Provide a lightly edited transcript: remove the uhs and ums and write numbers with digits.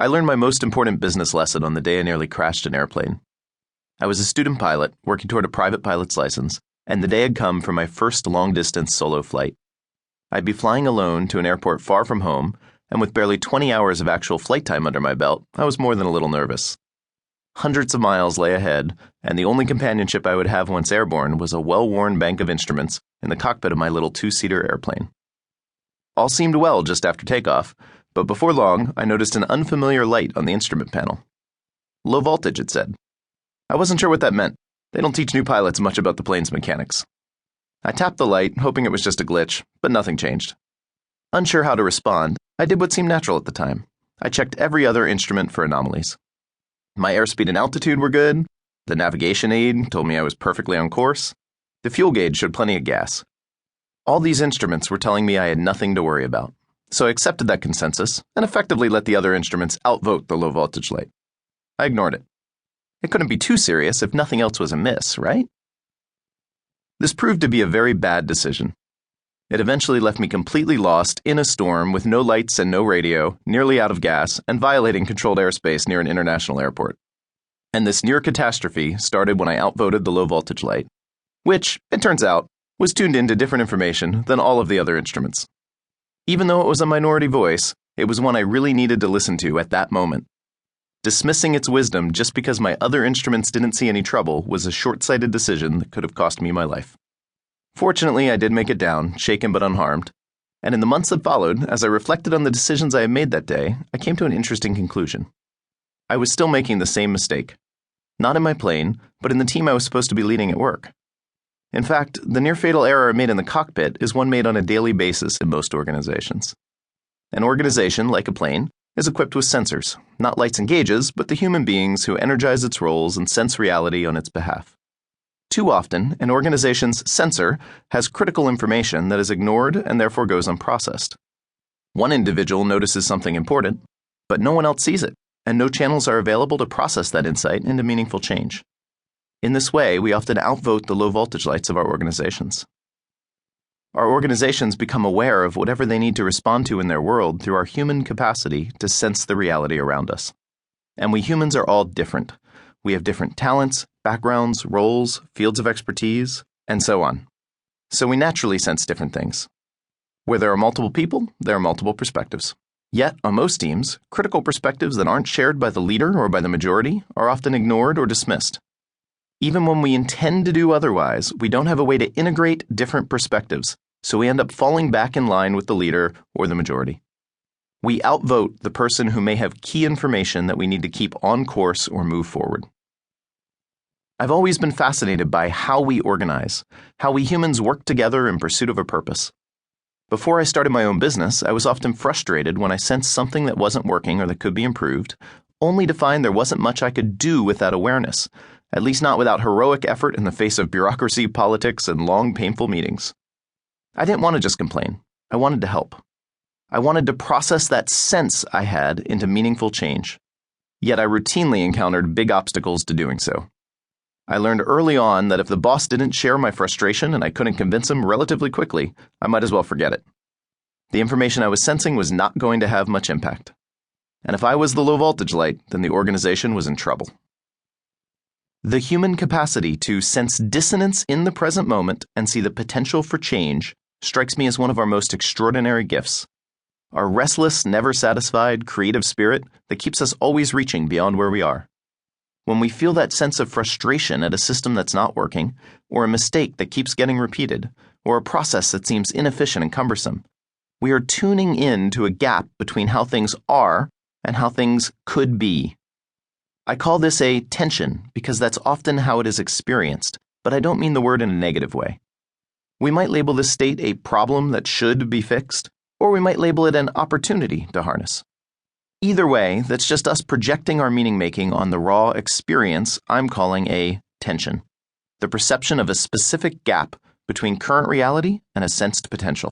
I learned my most important business lesson on the day I nearly crashed an airplane. I was a student pilot working toward a private pilot's license, and the day had come for my first long-distance solo flight. I'd be flying alone to an airport far from home, and with barely 20 hours of actual flight time under my belt, I was more than a little nervous. Hundreds of miles lay ahead, and the only companionship I would have once airborne was a well-worn bank of instruments in the cockpit of my little two-seater airplane. All seemed well just after takeoff, but before long, I noticed an unfamiliar light on the instrument panel. Low voltage, it said. I wasn't sure what that meant. They don't teach new pilots much about the plane's mechanics. I tapped the light, hoping it was just a glitch, but nothing changed. Unsure how to respond, I did what seemed natural at the time. I checked every other instrument for anomalies. My airspeed and altitude were good. The navigation aid told me I was perfectly on course. The fuel gauge showed plenty of gas. All these instruments were telling me I had nothing to worry about, so I accepted that consensus and effectively let the other instruments outvote the low voltage light. I ignored it. It couldn't be too serious if nothing else was amiss, right? This proved to be a very bad decision. It eventually left me completely lost in a storm with no lights and no radio, nearly out of gas, and violating controlled airspace near an international airport. And this near catastrophe started when I outvoted the low voltage light, which, it turns out, was tuned into different information than all of the other instruments. Even though it was a minority voice, it was one I really needed to listen to at that moment. Dismissing its wisdom just because my other instruments didn't see any trouble was a short-sighted decision that could have cost me my life. Fortunately, I did make it down, shaken but unharmed, and in the months that followed, as I reflected on the decisions I had made that day, I came to an interesting conclusion. I was still making the same mistake. Not in my plane, but in the team I was supposed to be leading at work. In fact, the near-fatal error I made in the cockpit is one made on a daily basis in most organizations. An organization, like a plane, is equipped with sensors, not lights and gauges, but the human beings who energize its roles and sense reality on its behalf. Too often, an organization's sensor has critical information that is ignored and therefore goes unprocessed. One individual notices something important, but no one else sees it, and no channels are available to process that insight into meaningful change. In this way, we often outvote the low voltage lights of our organizations. Our organizations become aware of whatever they need to respond to in their world through our human capacity to sense the reality around us. And we humans are all different. We have different talents, backgrounds, roles, fields of expertise, and so on. So we naturally sense different things. Where there are multiple people, there are multiple perspectives. Yet, on most teams, critical perspectives that aren't shared by the leader or by the majority are often ignored or dismissed. Even when we intend to do otherwise, we don't have a way to integrate different perspectives, so we end up falling back in line with the leader or the majority. We outvote the person who may have key information that we need to keep on course or move forward. I've always been fascinated by how we organize, how we humans work together in pursuit of a purpose. Before I started my own business, I was often frustrated when I sensed something that wasn't working or that could be improved, only to find there wasn't much I could do with that awareness, at least not without heroic effort in the face of bureaucracy, politics, and long, painful meetings. I didn't want to just complain. I wanted to help. I wanted to process that sense I had into meaningful change. Yet I routinely encountered big obstacles to doing so. I learned early on that if the boss didn't share my frustration and I couldn't convince him relatively quickly, I might as well forget it. The information I was sensing was not going to have much impact. And if I was the low voltage light, then the organization was in trouble. The human capacity to sense dissonance in the present moment and see the potential for change strikes me as one of our most extraordinary gifts. Our restless, never satisfied, creative spirit that keeps us always reaching beyond where we are. When we feel that sense of frustration at a system that's not working, or a mistake that keeps getting repeated, or a process that seems inefficient and cumbersome, we are tuning in to a gap between how things are and how things could be. I call this a tension because that's often how it is experienced, but I don't mean the word in a negative way. We might label this state a problem that should be fixed, or we might label it an opportunity to harness. Either way, that's just us projecting our meaning-making on the raw experience I'm calling a tension, the perception of a specific gap between current reality and a sensed potential.